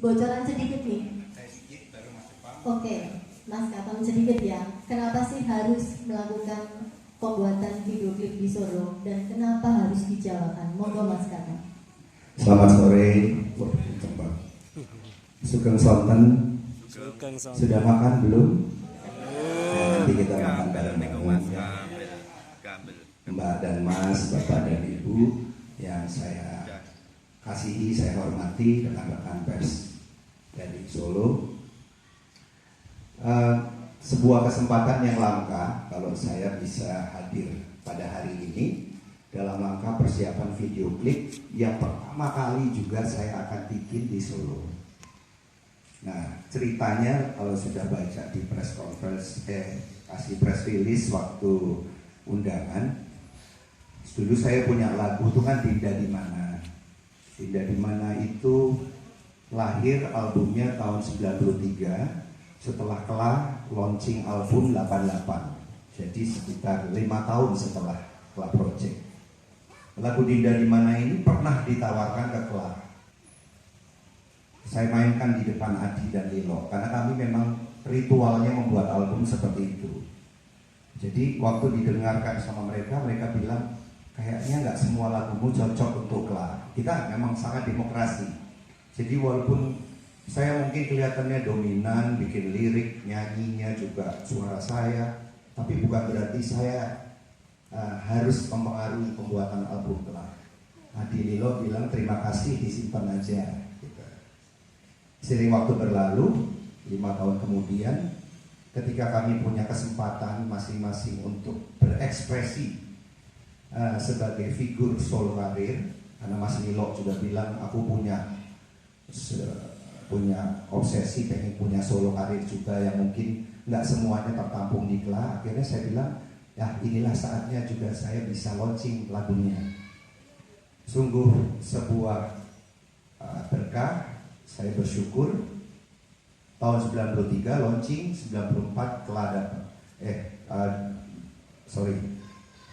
bocoran sedikit nih. Oke, Mas Katon sedikit ya. Kenapa sih harus melakukan pembuatan video klip di Solo dan kenapa harus di Jawa kan? Monggo Mas Katon. Selamat sore. Sugeng Sonten. Sudah makan belum? Nanti kita makan bareng-bareng ya. Mbak dan Mas, Bapak dan Ibu yang saya kasihi, saya hormati, rekan-rekan pers dari Solo. Sebuah kesempatan yang langka kalau saya bisa hadir pada hari ini dalam rangka persiapan video klip yang pertama kali juga saya akan bikin di Solo. Nah, ceritanya kalau sudah baca di press conference, kasih press release waktu undangan. Dulu saya punya lagu itu kan Dinda di Mana. Dinda di Mana itu lahir albumnya tahun 93 setelah kelar launching album 88. Jadi sekitar 5 tahun setelah kelar project. Lagu Dinda di Mana ini pernah ditawarkan ke Kelar. Saya mainkan di depan Adi dan Lilo karena kami memang ritualnya membuat album seperti itu. Jadi waktu didengarkan sama mereka, mereka bilang kayaknya nggak semua lagumu cocok untuk Kelar. Kita memang sangat demokrasi. Jadi walaupun saya mungkin kelihatannya dominan, bikin lirik, nyanyinya juga suara saya, tapi bukan berarti saya harus mempengaruhi pembuatan album Kelar. Adi Lilo bilang terima kasih, disimpan aja. Gitu. Seiring waktu berlalu, 5 tahun kemudian, ketika kami punya kesempatan masing-masing untuk berekspresi sebagai figur solo karir, karena Mas Lilo sudah bilang aku punya obsesi pengen punya solo karir juga yang mungkin nggak semuanya tertampung di Kelar. Akhirnya saya bilang ya inilah saatnya juga saya bisa launching lagunya. Sungguh sebuah berkah. Saya bersyukur tahun 93 launching, 94 Kelar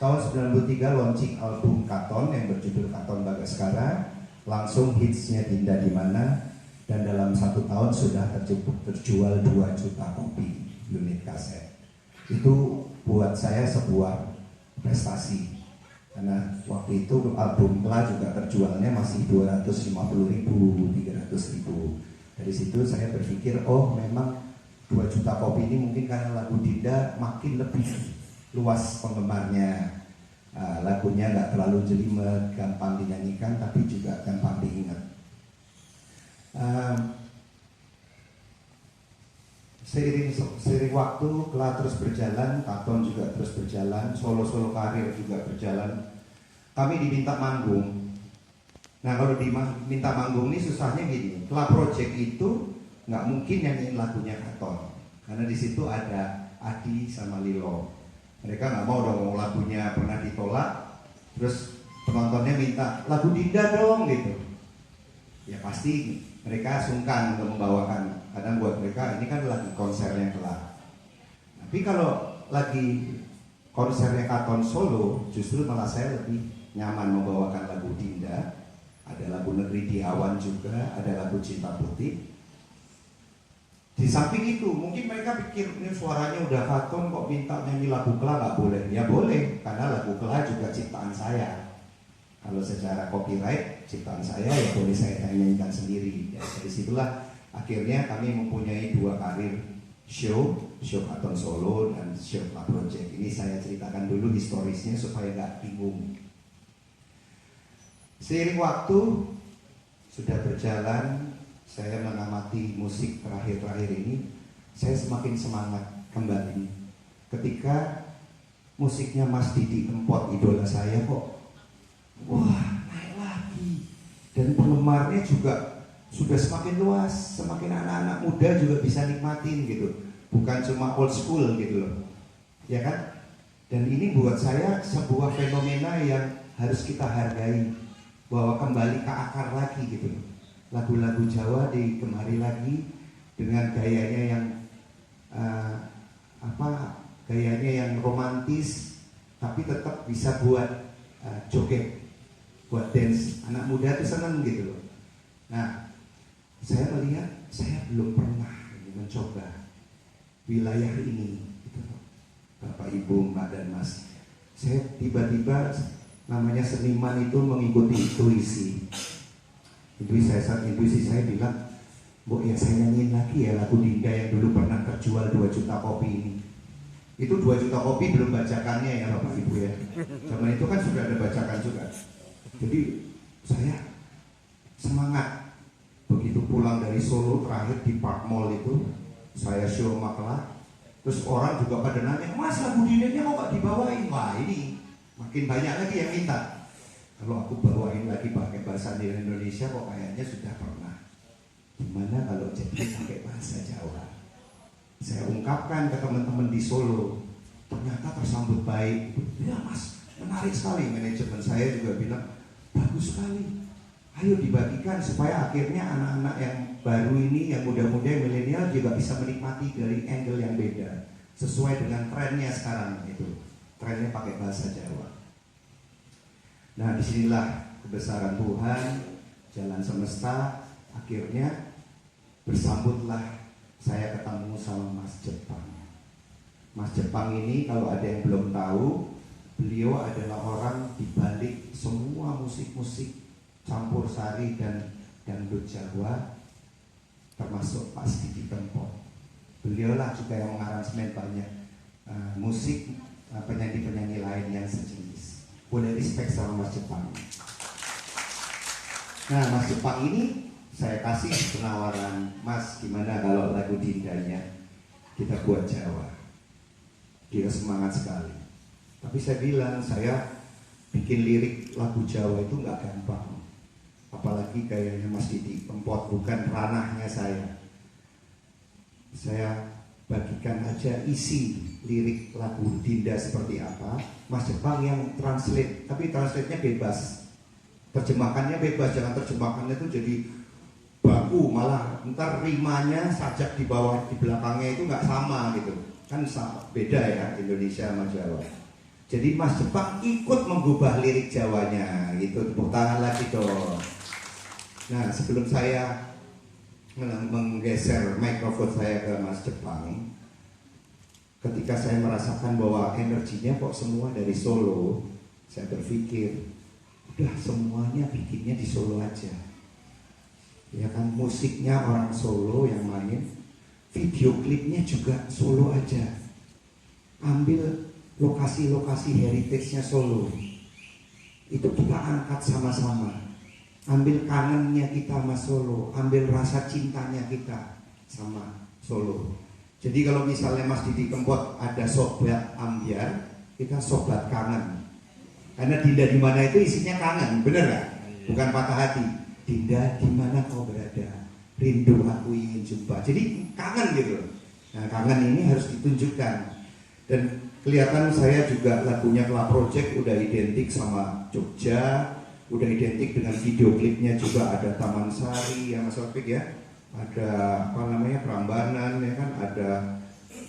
tahun 93 launching album Katon yang berjudul Katon Bagaskara, langsung hitsnya Dinda di Mana, dan dalam 1 tahun sudah terjual 2 juta kopi unit kaset. Itu buat saya sebuah prestasi karena waktu itu album Kelar juga terjualnya masih 250.000, 300.000. Dari situ saya berpikir oh memang 2 juta kopi ini mungkin karena lagu Dinda makin lebih luas penggemarnya. Lagunya nggak terlalu jelimet, gampang dinyanyikan tapi juga gampang diingat. Seiring waktu Kelar terus berjalan, Katon juga terus berjalan, solo karir juga berjalan. Kami diminta manggung. Nah kalau diminta manggung ini susahnya gini, Kelar Project itu nggak mungkin nyanyiin lagunya Katon karena di situ ada Adi sama Lilo. Mereka nggak mau dong lagunya pernah ditolak, terus penontonnya minta lagu Dinda dong gitu. Ya pasti mereka sungkan untuk membawakan karena buat mereka ini kan lagi konsernya Kelar. Tapi kalau lagi konsernya Katon Solo, justru malah saya lebih nyaman membawakan lagu Dinda. Ada lagu Negeri di Awan juga, ada lagu Cinta Putih. Di samping itu, mungkin mereka pikir ini suaranya udah Katon kok minta nyanyi lagu Kelar, nggak boleh. Ya boleh, karena lagu Kelar juga ciptaan saya. Kalau secara copyright ciptaan saya ya boleh saya nyanyikan sendiri. Ya, dari situlah akhirnya kami mempunyai 2 karir show Katon Solo dan show Kelar Project. Ini saya ceritakan dulu historisnya supaya nggak bingung. Seiring waktu sudah berjalan, saya mengamati musik terakhir-terakhir ini, saya semakin semangat kembali. Ketika musiknya Mas Didi Kempot, idola saya kok, wah naik lagi. Dan penggemarnya juga sudah semakin luas, semakin anak-anak muda juga bisa nikmatin gitu. Bukan cuma old school gitu loh, ya kan? Dan ini buat saya sebuah fenomena yang harus kita hargai, bahwa kembali ke akar lagi gitu loh. Lagu-lagu Jawa digemari lagi dengan gayanya yang gayanya yang romantis, tapi tetap bisa buat joget, buat dance. Anak muda itu seneng gitu loh. Nah, saya melihat saya belum pernah mencoba wilayah ini, gitu. Bapak, Ibu, Mbak, dan Mas. Saya tiba-tiba, namanya seniman itu mengikuti intuisi. Intuisi saya bilang, Bu, ya saya nyanyiin lagi ya lagu Dinda yang dulu pernah terjual 2 juta kopi ini. Itu 2 juta kopi belum bacakannya ya Bapak Ibu ya. Zaman itu kan sudah ada bacakan juga. Jadi saya semangat. Begitu pulang dari Solo terakhir di Park Mall itu, saya show maklah. Terus orang juga pada nanya, Mas lagu Dindanya mau gak dibawain? Wah ini makin banyak lagi yang minta. Kalau aku bawain lagi pakai bahasa Indonesia kok kayaknya sudah pernah. Gimana kalau jadi pakai bahasa Jawa? Saya ungkapkan ke teman-teman di Solo, ternyata tersambut baik. Ya Mas, menarik sekali. Manajemen saya juga bilang, bagus sekali. Ayo dibagikan supaya akhirnya anak-anak yang baru ini, yang muda-muda, yang milenial juga bisa menikmati dari angle yang beda. Sesuai dengan trennya sekarang itu. Trennya pakai bahasa Jawa. Nah disinilah kebesaran Tuhan, jalan semesta. Akhirnya bersambutlah saya ketemu sama Mas Jepang. Mas Jepang ini kalau ada yang belum tahu, beliau adalah orang di balik semua musik-musik campur sari dan dangdut Jawa, termasuk Pak Didi Kempot. Beliaulah juga yang mengaransemen banyak musik penyanyi-penyanyi lain yang sejenis. Boleh respect sama Mas Jepang. Nah Mas Jepang ini saya kasih penawaran, Mas gimana kalau lagu Dindanya kita buat Jawa. Dia semangat sekali. Tapi saya bilang, saya bikin lirik lagu Jawa itu nggak gampang. Apalagi kayaknya Mas Didi Kempot, bukan ranahnya saya. Saya bagikan aja isi lirik lagu Dinda seperti apa. Mas Jepang yang translate, tapi translate-nya bebas. Terjemahkannya bebas, jangan terjemahkannya itu jadi baku, malah ntar rimanya sajak di bawah, di belakangnya itu nggak sama gitu. Kan beda ya Indonesia sama Jawa. Jadi Mas Jepang ikut mengubah lirik Jawanya gitu. Tepuk tangan lagi dong. Nah sebelum saya menggeser mikrofon saya ke Mas Jepang, ketika saya merasakan bahwa energinya kok semua dari Solo, saya berpikir udah semuanya bikinnya di Solo aja. Ya kan, musiknya orang Solo yang main, video klipnya juga Solo aja. Ambil lokasi-lokasi heritage-nya Solo, itu kita angkat sama-sama. Ambil kangennya kita sama Solo, ambil rasa cintanya kita sama Solo. Jadi kalau misalnya Mas Didi Kempot ada sobat ambyar, kita sobat kangen. Karena Dinda di mana itu isinya kangen, bener gak? Bukan patah hati. Dinda di mana kau berada? Rindu aku ingin jumpa. Jadi kangen gitu. Nah kangen ini harus ditunjukkan. Dan kelihatan saya juga lagunya Club Project udah identik sama Jogja, udah identik dengan video klipnya juga ada Taman Sari ya Mas Opik ya, ada apa namanya Prambanan ya kan, ada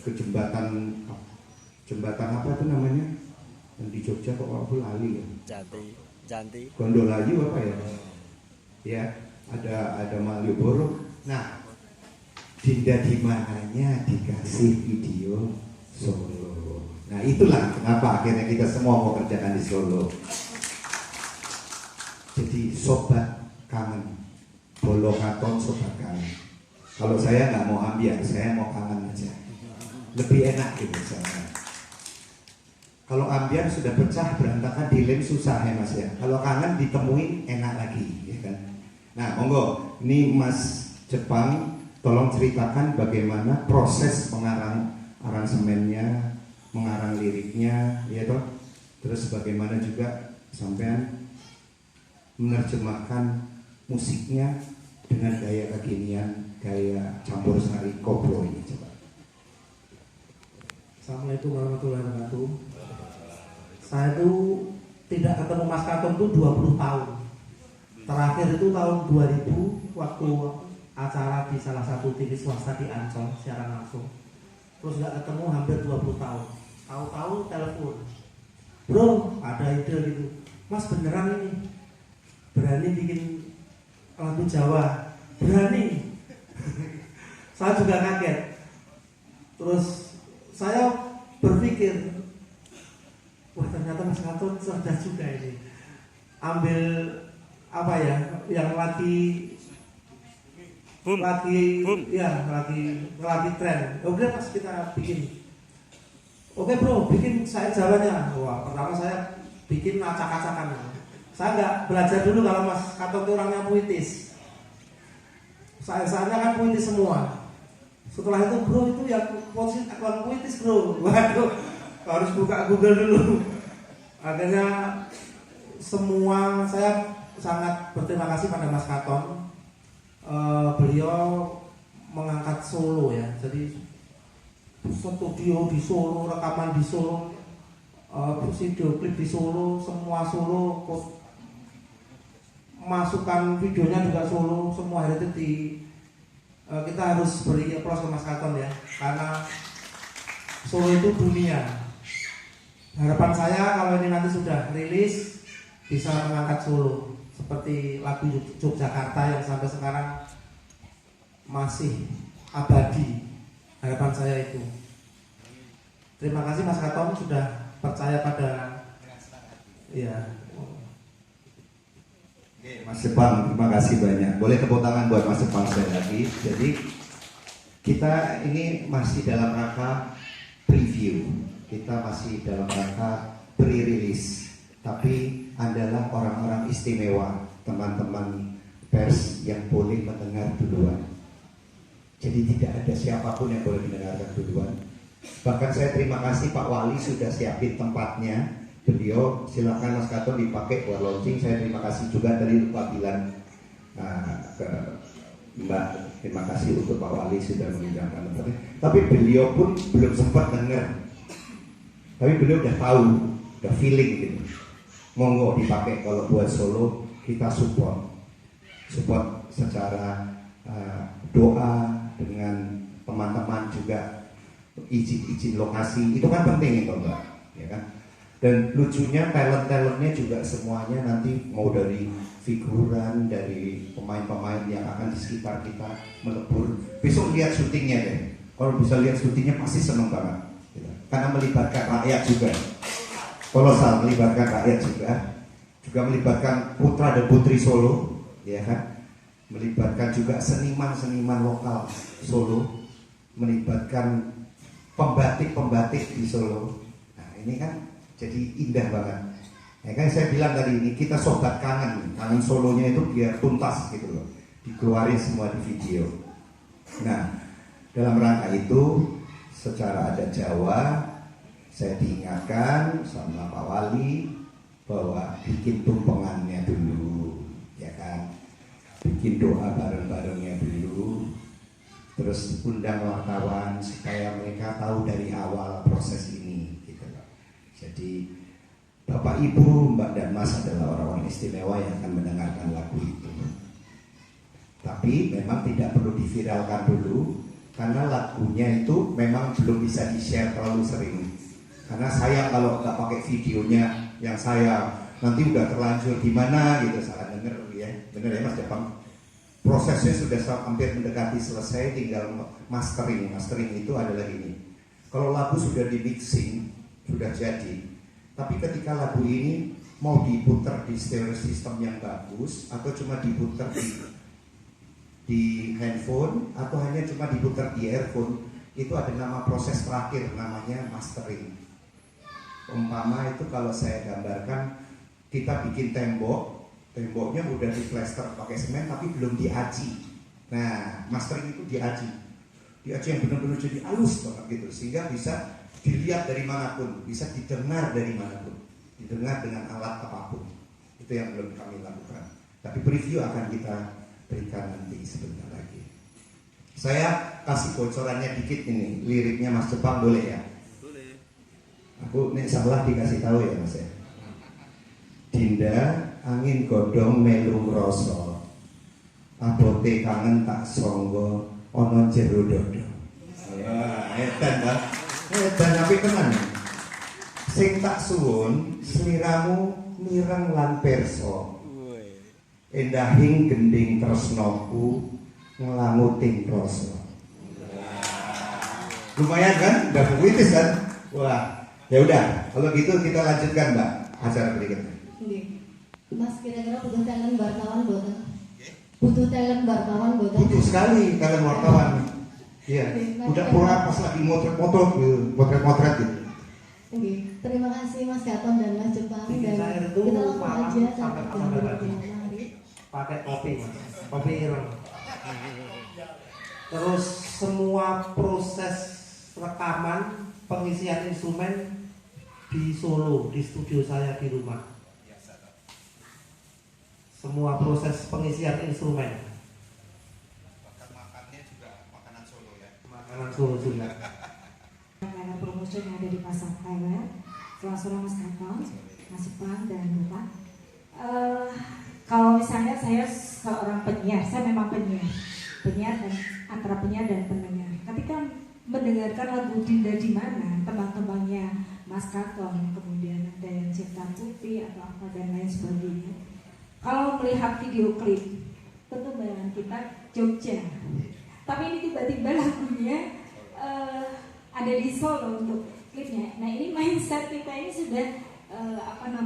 ke jembatan apa itu namanya yang di Jogja kok aku lali ya, Janti Gondolayu apa ya, ya ada Malioboro. Nah Dinda di mananya dikasih video Solo. Nah itulah kenapa akhirnya kita semua mau kerjakan di Solo. Jadi sobat kangen, Bolongaton sobat kangen. Kalau saya nggak mau ambiar, saya mau kangen aja. Lebih enak gitu saya. Kalau ambiar sudah pecah berantakan di lem susah ya Mas ya. Kalau kangen ditemuin enak lagi, ya kan. Nah monggo, ini Mas Jepang, tolong ceritakan bagaimana proses pengarang aransemennya, mengarang liriknya, ya toh. Terus bagaimana juga sampean menerjemahkan musiknya dengan gaya kekinian, gaya campur sari koplo ini coba. Assalamualaikum warahmatullahi wabarakatuh. Saya itu tidak ketemu Mas Katon itu 20 tahun. Terakhir itu tahun 2000 waktu acara di salah satu TV swasta di Ancol secara langsung. Terus nggak ketemu hampir 20 tahun. Tahu-tahu telepon, bro ada ide gitu, Mas beneran ini berani bikin lagu Jawa, berani. Saya juga kaget. Terus saya berpikir, wah ternyata Mas Katon cerdas juga ini. Ambil apa ya, yang lagi tren. Oke Mas, kita bikin. Oke bro, bikin saya jawabannya. Wah, pertama saya bikin acak-acakan. Saya nggak belajar dulu kalau Mas Katon itu orangnya puitis. Saya kan puitis semua. Setelah itu bro, itu yang posisi akun puitis bro. Waduh, harus buka Google dulu. Akhirnya semua, saya sangat berterima kasih pada Mas Katon. Beliau mengangkat Solo ya. Jadi studio di Solo, rekaman di Solo, video klip di Solo, semua Solo, masukkan videonya juga Solo, semua itu di kita harus beri aplaus ke Mas Katon ya, karena Solo itu dunia. Harapan saya kalau ini nanti sudah rilis bisa mengangkat Solo seperti lagu Yogyakarta yang sampai sekarang masih abadi. Harapan saya itu. Terima kasih Mas Katon sudah percaya pada ya. Oke, Mas Jepang, terima kasih banyak. Boleh tepuk tangan buat Mas Jepang sekali lagi. Jadi kita ini masih dalam rangka preview, kita masih dalam rangka pre-release. Tapi adalah orang-orang istimewa, teman-teman pers yang boleh mendengar duluan. Jadi tidak ada siapapun yang boleh mendengarkan duluan. Bahkan saya terima kasih Pak Wali sudah siapin tempatnya. Beliau silakan Mas Katon dipakai buat launching. Saya terima kasih juga tadi Pak bilang ke Mbak, terima kasih untuk Pak Wali sudah menginjamkan tempatnya. Tapi beliau pun belum sempat dengar. Tapi beliau udah tahu, udah feeling gitu. Monggo dipakai kalau buat Solo, kita support secara doa dengan teman-teman juga, izin lokasi itu kan penting itu Mbak, ya kan? Dan lucunya talent-talentnya juga semuanya nanti mau dari figuran, dari pemain-pemain yang akan di sekitar kita melebur. Besok lihat syutingnya deh. Kalau bisa lihat syutingnya pasti seneng banget. Gitu. Karena melibatkan rakyat juga. Kolosal, melibatkan rakyat juga melibatkan putra dan putri Solo, ya kan? Melibatkan juga seniman-seniman lokal Solo, melibatkan pembatik-pembatik di Solo. Nah ini kan jadi indah banget. Ya kan saya bilang tadi ini kita sobat kangen Solonya itu biar tuntas gitu loh, dikeluarin semua di video. Nah dalam rangka itu secara adat Jawa saya diingatkan sama Pak Wali bahwa bikin tumpengannya dulu, ya kan, bikin doa bareng-barengnya dulu, terus undang wartawan supaya mereka tahu dari awal proses ini gitu loh. Jadi Bapak Ibu, Mbak dan Mas adalah orang-orang istimewa yang akan mendengarkan lagu itu. Tapi memang tidak perlu diviralkan dulu karena lagunya itu memang belum bisa di-share terlalu sering. Karena saya kalau nggak pakai videonya yang saya nanti udah terlanjur gimana gitu, salah denger ya, bener ya Mas Jepang. Prosesnya sudah hampir mendekati selesai, tinggal mastering. Mastering itu adalah ini. Kalau lagu sudah di mixing, sudah jadi. Tapi ketika lagu ini mau diputar di stereo system yang bagus atau cuma diputar di handphone atau hanya cuma diputar di earphone, itu ada nama proses terakhir namanya mastering. Umpama itu kalau saya gambarkan, kita bikin temboknya udah di plester pakai semen tapi belum diaci. Nah, mastering itu diaci yang benar-benar jadi halus banget gitu, sehingga bisa dilihat dari manapun, bisa didengar dari manapun, didengar dengan alat apapun. Itu yang belum kami lakukan. Tapi preview akan kita berikan nanti sebentar lagi. Saya kasih bocorannya dikit ini, liriknya Mas Jepang boleh ya? Boleh. Aku nek salah dikasih tahu ya Mas ya. Dinda angin godhong melu ngrasa, abote kangen tak sangga ana jero dodo. Wah, edan Pak. Edan tapi tenan. Sing tak suwun sliramu mireng lan perso. Endahing gending tresnaku nglamuting rasa. Lumayan kan? Udah puitis kan? Wah, ya udah. Kalau gitu kita lanjutkan Mbak acara berikutnya. Nggih. Mas kira-kira butuh talent wartawan boten? Butuh talent wartawan boten? Butuh sekali kalian wartawan. Iya. Udah pura pas lagi motret gitu. Oke, terima kasih Mas Gatot dan Mas Jepang Bikin dan saya itu kita langsung malam aja sampai sampai sampai jam pagi. mari. Pakai kopi Mas, kopi ireng. Terus semua proses rekaman pengisian instrumen di Solo, di studio saya di rumah. Semua proses pengisian instrumen. Bahkan makannya juga makanan Solo ya. Makanan Solo juga. Karena promosi yang ada di pasar Thailand, selamat sore Mas Gatot, Mas Jepang dan Bapak. Kalau misalnya saya seorang penyiar, saya memang penyiar dan antara penyiar dan pendengar. Ketika mendengarkan lagu Dinda di Mana, teman-temannya Mas Katon, kemudian ada yang Cinta Putih atau apa dan lain sebagainya. Kalau melihat video klip, tentu bayangan kita Jogja. Tapi ini tiba-tiba lagunya ada di Solo untuk klipnya. Nah ini mindset kita ini sudah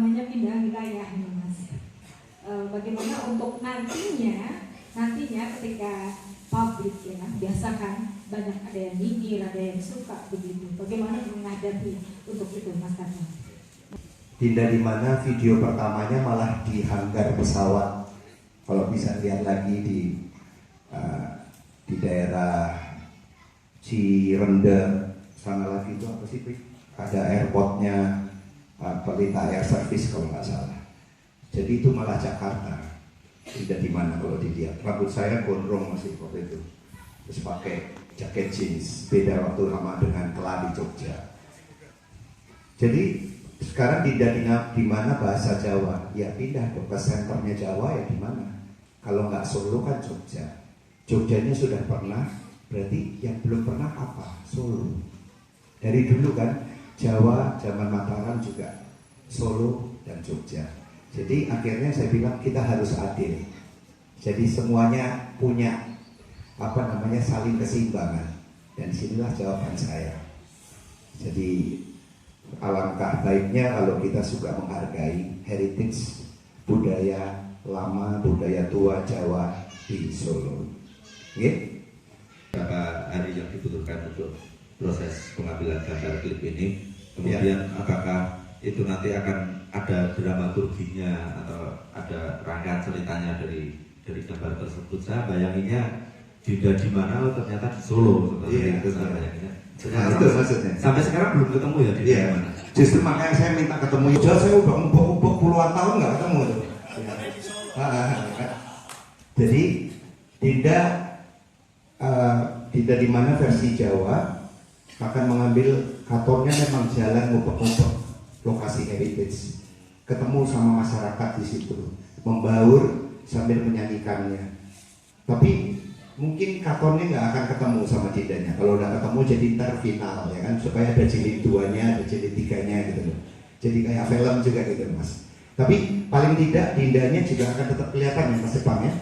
pindah wilayah ini Mas. Bagaimana untuk nantinya ketika publik ya biasa kan banyak ada yang nyinyir, ada yang suka begitu. Bagaimana menghadapi untuk itu Mas Katon? Dinda di Mana video pertamanya malah di hanggar pesawat. Kalau bisa lihat lagi di daerah Cirende sana lagi itu apa sih? Ada airportnya Pelita Air Service kalau nggak salah. Jadi itu malah Jakarta. Dinda di Mana kalau dilihat. Rambut saya gondrong masih waktu itu. Terus pakai jaket jeans. Beda waktu sama dengan Keladi Jogja. Jadi sekarang Dinda di Mana bahasa Jawa. Ya pindah ke senternya Jawa ya di mana? Kalau nggak Solo kan Jogja. Jogjanya sudah pernah. Berarti yang belum pernah apa? Solo. Dari dulu kan Jawa zaman Mataram juga Solo dan Jogja. Jadi akhirnya saya bilang kita harus adil. Jadi semuanya punya saling keseimbangan. Dan disinilah jawaban saya. Jadi alangkah baiknya kalau kita suka menghargai heritage budaya lama, budaya tua Jawa di Solo. Gitu? Berapa hari yang dibutuhkan untuk proses pengambilan gambar klip ini, kemudian apakah itu nanti akan ada dramaturginya atau ada rangkaian ceritanya dari gambar tersebut? Saya bayanginnya Dinda di Mana ternyata di Solo, seperti itu saya bayanginnya. Itu maksudnya. Sampai sekarang belum ketemu ya Dinda di Mana. Justru makanya saya minta ketemu. Saya udah ubah puluhan tahun nggak ketemu tuh. Jadi Dinda di Mana versi Jawa akan mengambil katornya memang jalan ngubek-ngubek lokasi heritage, ketemu sama masyarakat di situ, membaur sambil menyanyikannya. Tapi mungkin katornya nggak akan ketemu sama Dindanya. Kalau udah ketemu jadi ntar final ya kan, supaya ada jilid 2-nya, ada jilid 3-nya gitu loh. Jadi kayak film juga gitu Mas. Tapi paling tidak Dindanya juga akan tetap kelihatan ya Mas Jepang ya.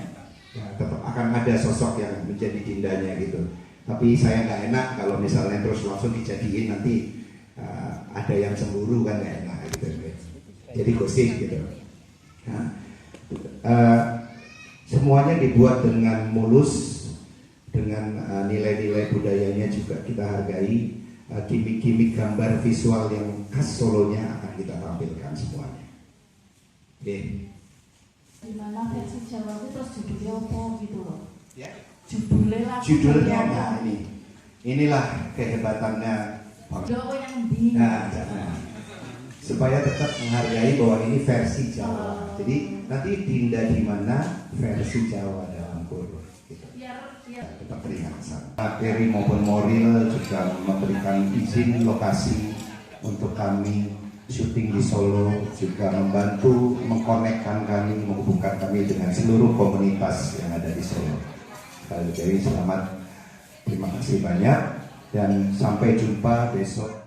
Ya, tetap akan ada sosok yang menjadi Dindanya gitu. Tapi saya nggak enak kalau misalnya terus langsung dijadiin nanti ada yang cemburu kan nggak enak gitu. Jadi gosip gitu. Nah, semuanya dibuat dengan mulus, dengan nilai-nilai budayanya juga kita hargai. Gimik-gimik gambar visual yang khas Solonya akan kita tampilkan semuanya. Oke. Di mana versi Jawa itu terus judulnya apa gitu loh? Ya. Judulnya Nah, inilah kehebatannya Jawa yang di. Nah, jangan. Supaya tetap menghargai bahwa ini versi Jawa. Jadi nanti Dinda di Mana versi Jawa dalam kurung. Gitu. Biar Tetap teringat. Materi maupun moral juga memberikan izin lokasi untuk kami syuting di Solo, juga membantu mengkonekkan kami, menghubungkan kami dengan seluruh komunitas yang ada di Solo. Sekali lagi selamat, terima kasih banyak dan sampai jumpa besok